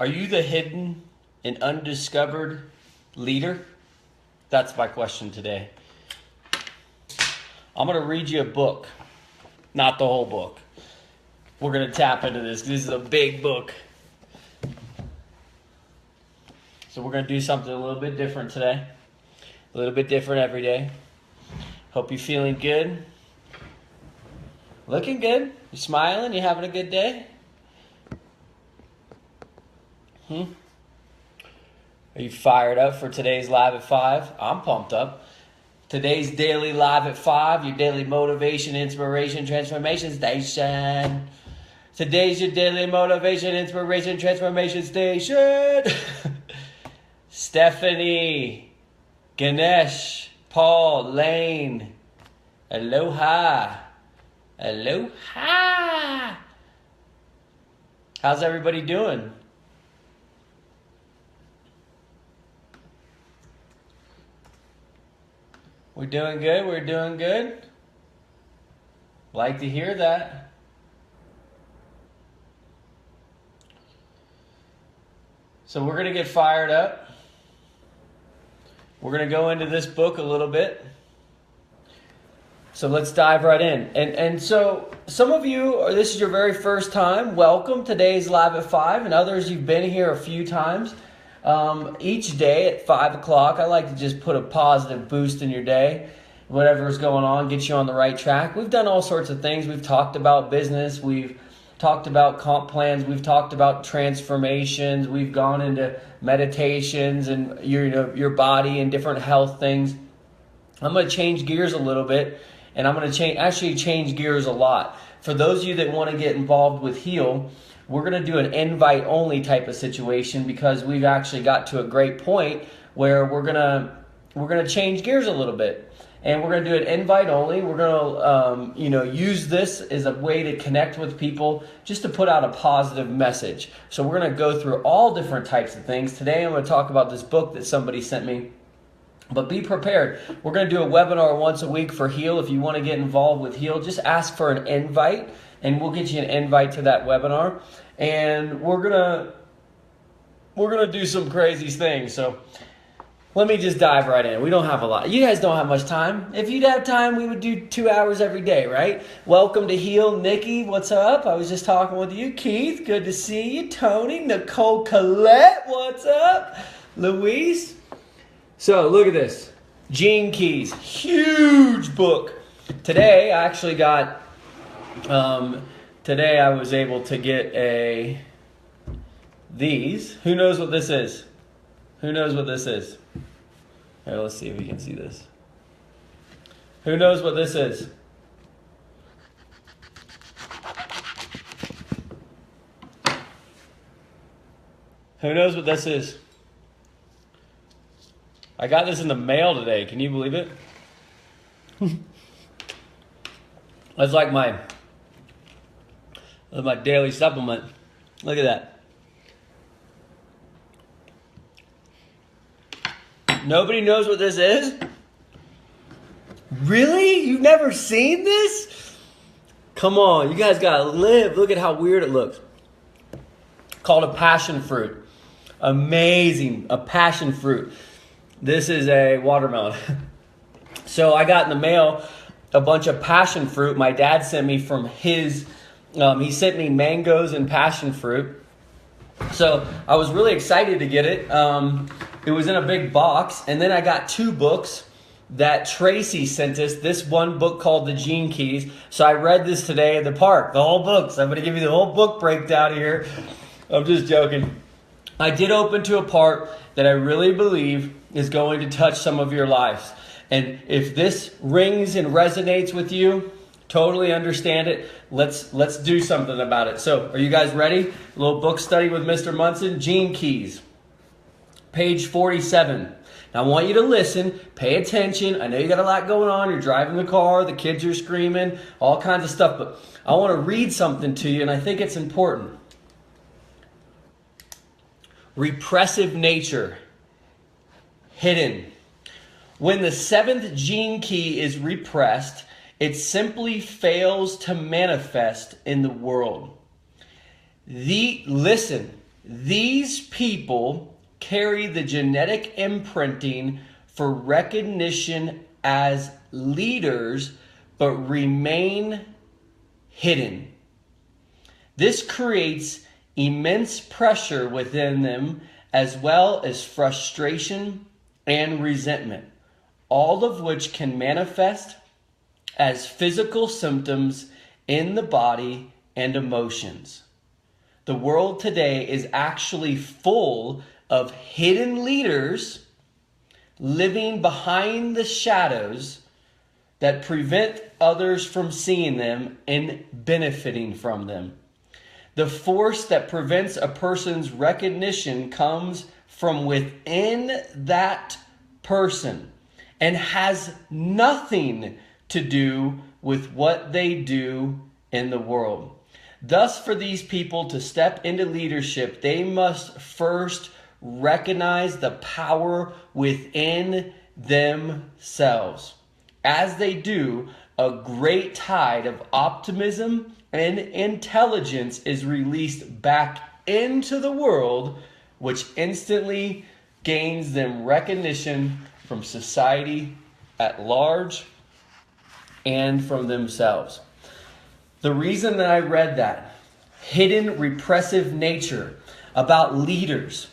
Are you the hidden and undiscovered leader? That's my question today. I'm going to read you a book, not the whole book. We're going to tap into this. This is a big book. So we're going to do something a little bit different today. A little bit different every day. Hope you're feeling good. Looking good. You smiling? You having a good day? Are you fired up for today's Live at 5? I'm pumped up. Today's daily Live at 5, your daily motivation, inspiration, transformation station. Today's your daily motivation, inspiration, transformation station. Stephanie, Ganesh, Paul, Lane, aloha. Aloha. How's everybody doing? We're doing good. We're doing good. Like to hear that. So we're going to get fired up. We're going to go into this book a little bit. So let's dive right in. And so some of you, or this is your very first time, welcome. Today's Live at 5, and others, you've been here a few times. Each day at 5 o'clock, I like to just put a positive boost in your day. Whatever's going on, get you on the right track. We've done all sorts of things. We've talked about business. We've talked about comp plans. We've talked about transformations. We've gone into meditations and your body and different health things. I'm going to change gears a little bit, and I'm going to change gears a lot. For those of you that want to get involved with Heal, we're going to do an invite-only type of situation because we've actually got to a great point where we're going to change gears a little bit. And we're going to do an invite-only. We're going to use this as a way to connect with people, just to put out a positive message. So we're going to go through all different types of things. Today I'm going to talk about this book that somebody sent me. But be prepared. We're going to do a webinar once a week for Heal. If you want to get involved with Heal, just ask for an invite, and we'll get you an invite to that webinar. And we're gonna do some crazy things. So let me just dive right in. We don't have a lot. You guys don't have much time. If you'd have time, we would do 2 hours every day, right? Welcome to Heal. Nikki, what's up? I was just talking with you. Keith, good to see you. Tony, Nicole, Colette, what's up? Louise. So look at this. Gene Keys, huge book. Today I actually got, today I was able to get these. Who knows what this is? Who knows what this is? Here, let's see if you can see this. Who knows what this is? Who knows what this is? I got this in the mail today. Can you believe it? That's like my daily supplement. Look at that. Nobody knows what this is? Really? You've never seen this? Come on, you guys gotta live. Look at how weird it looks. Called a passion fruit. Amazing, a passion fruit. This is a watermelon. So I got in the mail a bunch of passion fruit. My dad sent me from his, he sent me mangoes and passion fruit. So I was really excited to get it. It was in a big box. And then I got 2 books that Tracy sent us. This one book called The Gene Keys. So I read this today at the park, the whole book. So I'm going to give you the whole book breakdown here. I'm just joking. I did open to a part that I really believe is going to touch some of your lives. And if this rings and resonates with you, totally understand it. Let's do something about it. So are you guys ready? A little book study with Mr. Munson. Gene Keys. Page 47. Now I want you to listen, pay attention. I know you got a lot going on. You're driving the car, the kids are screaming, all kinds of stuff. But I want to read something to you, and I think it's important. Repressive nature. Hidden. When the 7th gene key is repressed, it simply fails to manifest in the world. Listen, These people carry the genetic imprinting for recognition as leaders, but remain hidden. This creates immense pressure within them, as well as frustration and resentment, all of which can manifest as physical symptoms in the body and emotions. The world today is actually full of hidden leaders living behind the shadows that prevent others from seeing them and benefiting from them. The force that prevents a person's recognition comes from within that person and has nothing to do with what they do in the world. Thus, for these people to step into leadership, they must first recognize the power within themselves. As they do, a great tide of optimism and intelligence is released back into the world, which instantly gains them recognition from society at large and from themselves. The reason that I read that, hidden repressive nature, about leaders.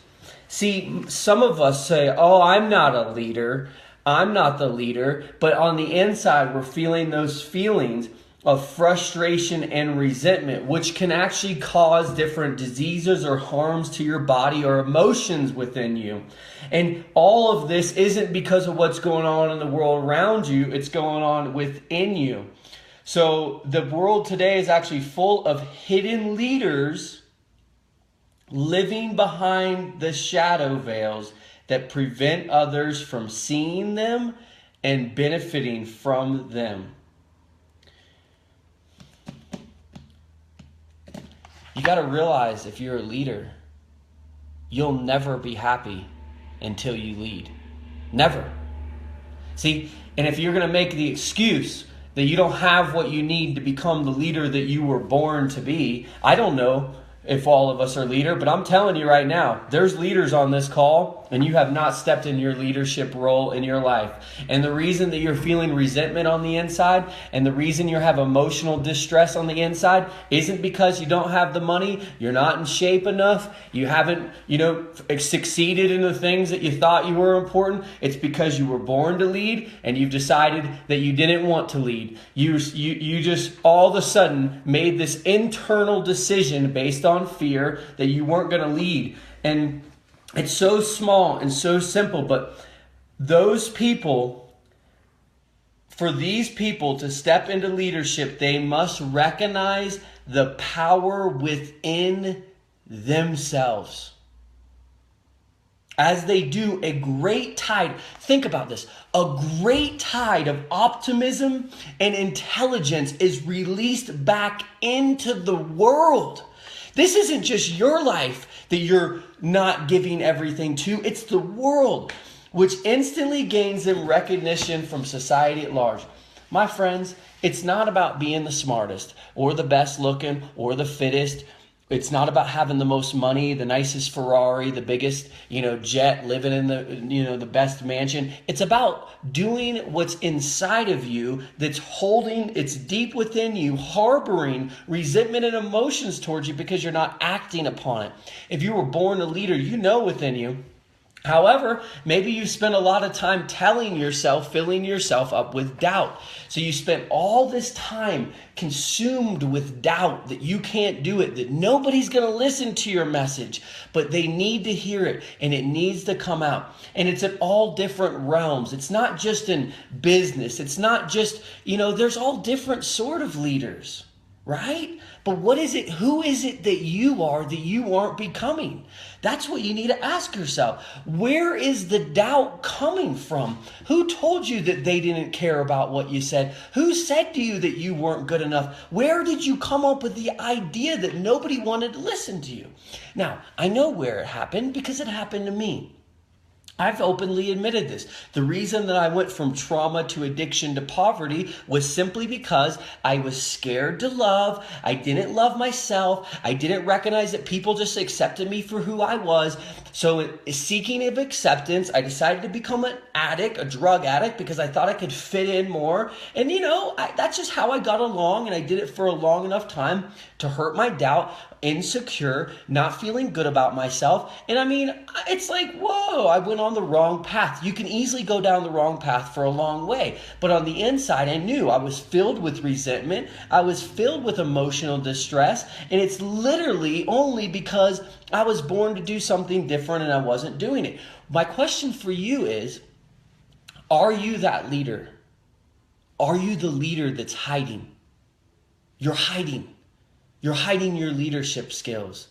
See, some of us say, oh, I'm not a leader. I'm not the leader. But on the inside, we're feeling those feelings of frustration and resentment, which can actually cause different diseases or harms to your body or emotions within you. And all of this isn't because of what's going on in the world around you. It's going on within you. So the world today is actually full of hidden leaders living behind the shadow veils that prevent others from seeing them and benefiting from them. You got to realize, if you're a leader, you'll never be happy until you lead. Never. See, and if you're going to make the excuse that you don't have what you need to become the leader that you were born to be, I don't know if all of us are leader, but I'm telling you right now, there's leaders on this call and you have not stepped in your leadership role in your life. And the reason that you're feeling resentment on the inside and the reason you have emotional distress on the inside isn't because you don't have the money, you're not in shape enough, you haven't, succeeded in the things that you thought you were important. It's because you were born to lead and you've decided that you didn't want to lead. You just all of a sudden made this internal decision based on fear that you weren't going to lead. And it's so small and so simple, but for these people to step into leadership, they must recognize the power within themselves. As they do, a great tide, think about this, a great tide of optimism and intelligence is released back into the world. This isn't just your life that you're not giving everything to. It's the world, which instantly gains them recognition from society at large. My friends, it's not about being the smartest or the best looking or the fittest. It's not about having the most money, the nicest Ferrari, the biggest, jet, living in the best mansion. It's about doing what's inside of you that's it's deep within you, harboring resentment and emotions towards you because you're not acting upon it. If you were born a leader, you know within you. However, maybe you spent a lot of time filling yourself up with doubt. So you spent all this time consumed with doubt that you can't do it, that nobody's going to listen to your message, but they need to hear it and it needs to come out. And it's in all different realms. It's not just in business. It's not just, there's all different sort of leaders, right? But who is it that you are that you aren't becoming? That's what you need to ask yourself. Where is the doubt coming from? Who told you that they didn't care about what you said? Who said to you that you weren't good enough? Where did you come up with the idea that nobody wanted to listen to you? Now, I know where it happened because it happened to me. I've openly admitted this. The reason that I went from trauma to addiction to poverty was simply because I was scared to love. I didn't love myself. I didn't recognize that people just accepted me for who I was. So seeking of acceptance, I decided to become an addict, a drug addict, because I thought I could fit in more. And that's just how I got along, and I did it for a long enough time to hurt my doubt, insecure, not feeling good about myself. And it's like, whoa, I went on the wrong path. You can easily go down the wrong path for a long way. But on the inside, I knew I was filled with resentment. I was filled with emotional distress. And it's literally only because I was born to do something different and I wasn't doing it. My question for you is, are you that leader? Are you the leader that's hiding? You're hiding. You're hiding your leadership skills.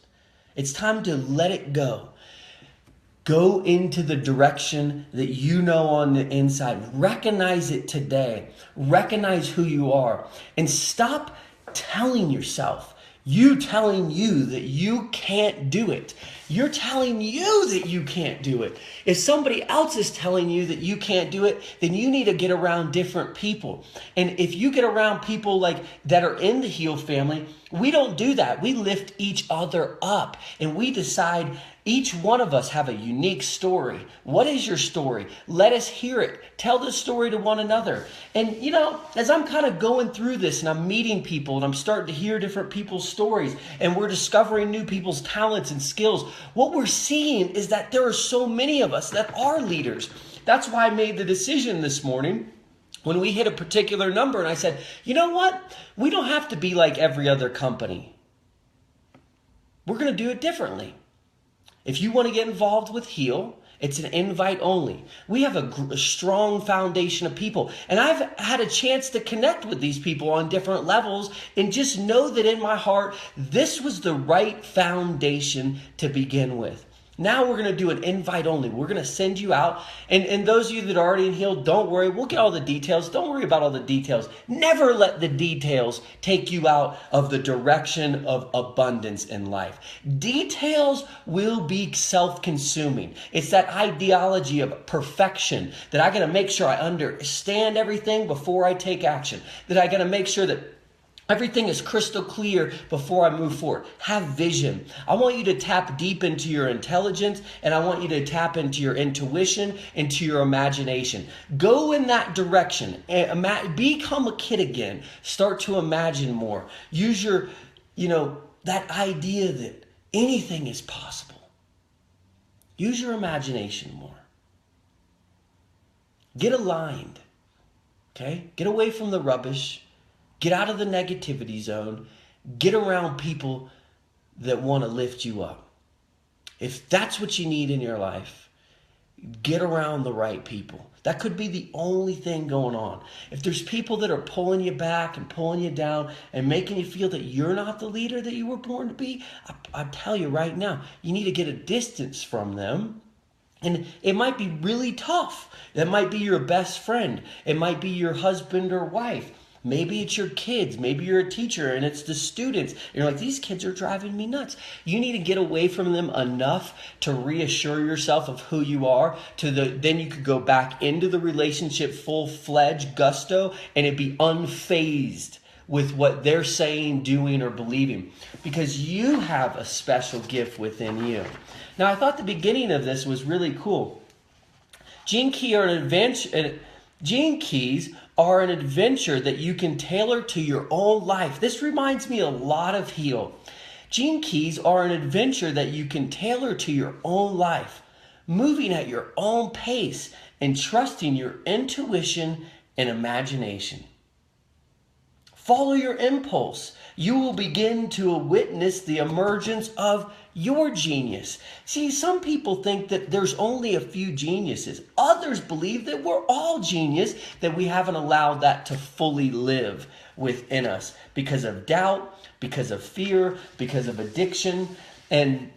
It's time to let it go. Go into the direction that you know on the inside. Recognize it today. Recognize who you are. And stop telling yourself, telling you that you can't do it. You're telling you that you can't do it. If somebody else is telling you that you can't do it, then you need to get around different people. And if you get around people that are in the Heal family, we don't do that. We lift each other up and we decide each one of us have a unique story. What is your story? Let us hear it. Tell the story to one another. And as I'm kind of going through this and I'm meeting people and I'm starting to hear different people's stories and we're discovering new people's talents and skills, what we're seeing is that there are so many of us that are leaders. That's why I made the decision this morning when we hit a particular number and I said, you know what? We don't have to be like every other company. We're going to do it differently. If you want to get involved with Heal, it's an invite only. We have a strong foundation of people. And I've had a chance to connect with these people on different levels and just know that in my heart, this was the right foundation to begin with. Now we're going to do an invite only. We're going to send you out. And those of you that are already in Heal, don't worry. We'll get all the details. Don't worry about all the details. Never let the details take you out of the direction of abundance in life. Details will be self-consuming. It's that ideology of perfection that I got to make sure I understand everything before I take action. That I got to make sure that everything is crystal clear before I move forward. Have vision. I want you to tap deep into your intelligence, and I want you to tap into your intuition, into your imagination. Go in that direction. Become a kid again. Start to imagine more. Use your, that idea that anything is possible. Use your imagination more. Get aligned. Okay? Get away from the rubbish. Get out of the negativity zone. Get around people that want to lift you up. If that's what you need in your life, get around the right people. That could be the only thing going on. If there's people that are pulling you back and pulling you down and making you feel that you're not the leader that you were born to be, I tell you right now, you need to get a distance from them. And it might be really tough. That might be your best friend. It might be your husband or wife. Maybe it's your kids. Maybe you're a teacher and it's the students. You're like, these kids are driving me nuts. You need to get away from them enough to reassure yourself of who you are. Then you could go back into the relationship full-fledged gusto and it be unfazed with what they're saying, doing, or believing. Because you have a special gift within you. Now, I thought the beginning of this was really cool. Gene Keys are an adventure that you can tailor to your own life. This reminds me a lot of Heal. Gene Keys are an adventure that you can tailor to your own life, moving at your own pace and trusting your intuition and imagination. Follow your impulse. You will begin to witness the emergence of your genius. See, some people think that there's only a few geniuses. Others believe that we're all genius, that we haven't allowed that to fully live within us because of doubt, because of fear, because of addiction. And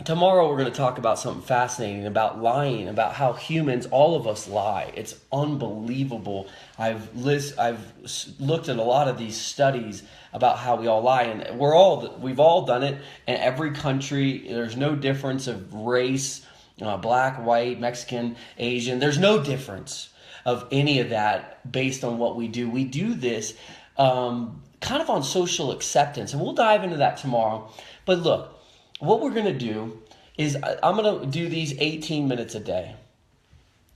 tomorrow we're going to talk about something fascinating about lying, about how humans, all of us lie. It's unbelievable. I've looked at a lot of these studies about how we all lie, and we've all done it. In every country, there's no difference of race, black, white, Mexican, Asian. There's no difference of any of that based on what we do. We do this kind of on social acceptance, and we'll dive into that tomorrow. But look, what we're going to do is I'm going to do these 18 minutes a day.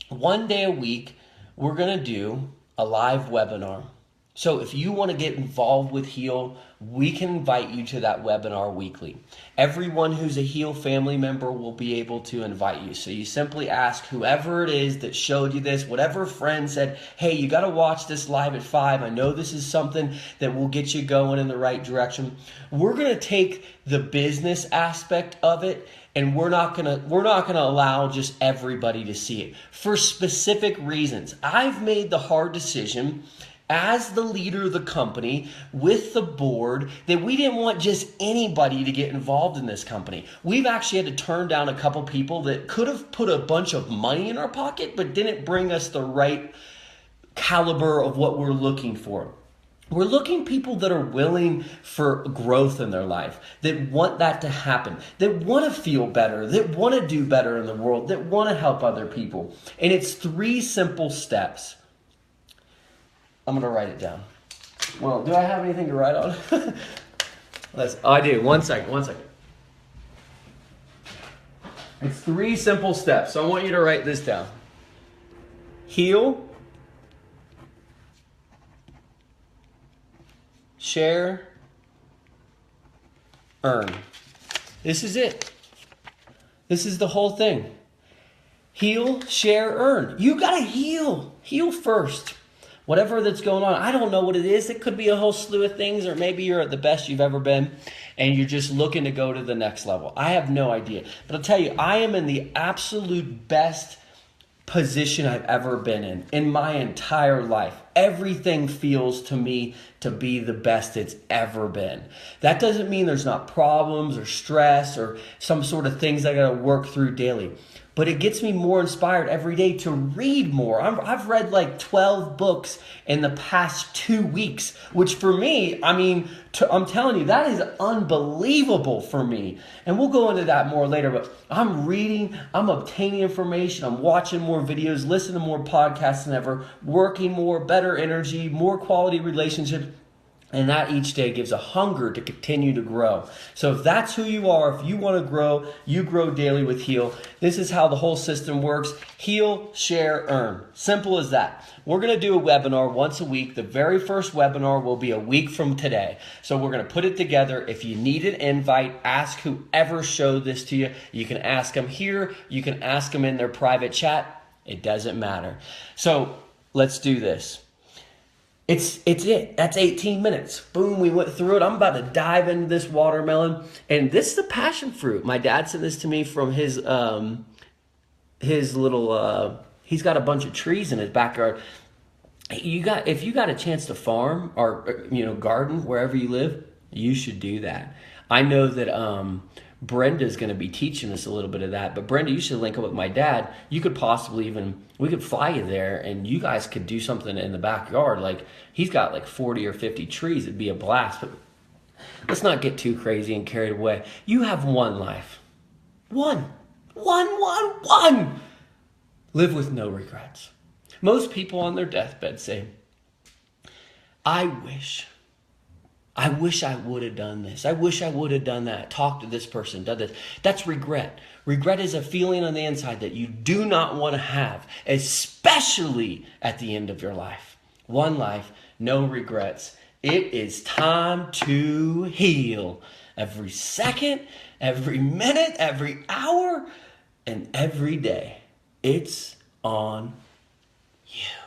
One day a week, we're going to do a live webinar. So if you want to get involved with Heal, we can invite you to that webinar weekly. Everyone who's a Heal family member will be able to invite you. So you simply ask whoever it is that showed you this, whatever friend said, hey, you got to watch this live at 5. I know this is something that will get you going in the right direction. We're going to take the business aspect of it, and we're not gonna allow just everybody to see it for specific reasons. I've made the hard decision as the leader of the company with the board that we didn't want just anybody to get involved in this company. We've actually had to turn down a couple people that could have put a bunch of money in our pocket but didn't bring us the right caliber of what we're looking for. We're looking people that are willing for growth in their life, that want that to happen, that want to feel better, that want to do better in the world, that want to help other people. And it's 3 simple steps. I'm going to write it down. Well, do I have anything to write on? I do. One second. It's 3 simple steps. So I want you to write this down. Heal. Share. Earn. This is it. This is the whole thing. Heal, share, earn. You got to heal. Heal first. Whatever that's going on, I don't know what it is. It could be a whole slew of things, or maybe you're at the best you've ever been and you're just looking to go to the next level. I have no idea. But I'll tell you, I am in the absolute best position I've ever been in my entire life. Everything feels to me to be the best it's ever been. That doesn't mean there's not problems or stress or some sort of things I got to work through daily. But it gets me more inspired every day to read more. I've read like 12 books in the past 2 weeks, which for me, I'm telling you, that is unbelievable for me. And we'll go into that more later, but I'm reading, I'm obtaining information, I'm watching more videos, listening to more podcasts than ever, working more, better energy, more quality relationships. And that each day gives a hunger to continue to grow. So if that's who you are, if you want to grow, you grow daily with Heal. This is how the whole system works. Heal, share, earn. Simple as that. We're going to do a webinar once a week. The very first webinar will be a week from today. So we're going to put it together. If you need an invite, ask whoever showed this to you. You can ask them here. You can ask them in their private chat. It doesn't matter. So let's do this. It's it. That's 18 minutes. Boom, we went through it. I'm about to dive into this watermelon. And this is the passion fruit. My dad sent this to me from his little, he's got a bunch of trees in his backyard. If you got a chance to farm or, garden wherever you live, you should do that. I know that Brenda's going to be teaching us a little bit of that. But Brenda, you should link up with my dad. You could possibly we could fly you there and you guys could do something in the backyard. Like he's got like 40 or 50 trees. It'd be a blast. But let's not get too crazy and carried away. You have one life. One. Live with no regrets. Most people on their deathbed say, I wish I would have done this. I wish I would have done that. Talked to this person, done this. That's regret. Regret is a feeling on the inside that you do not want to have, especially at the end of your life. One life, no regrets. It is time to heal. Every second, every minute, every hour, and every day. It's on you.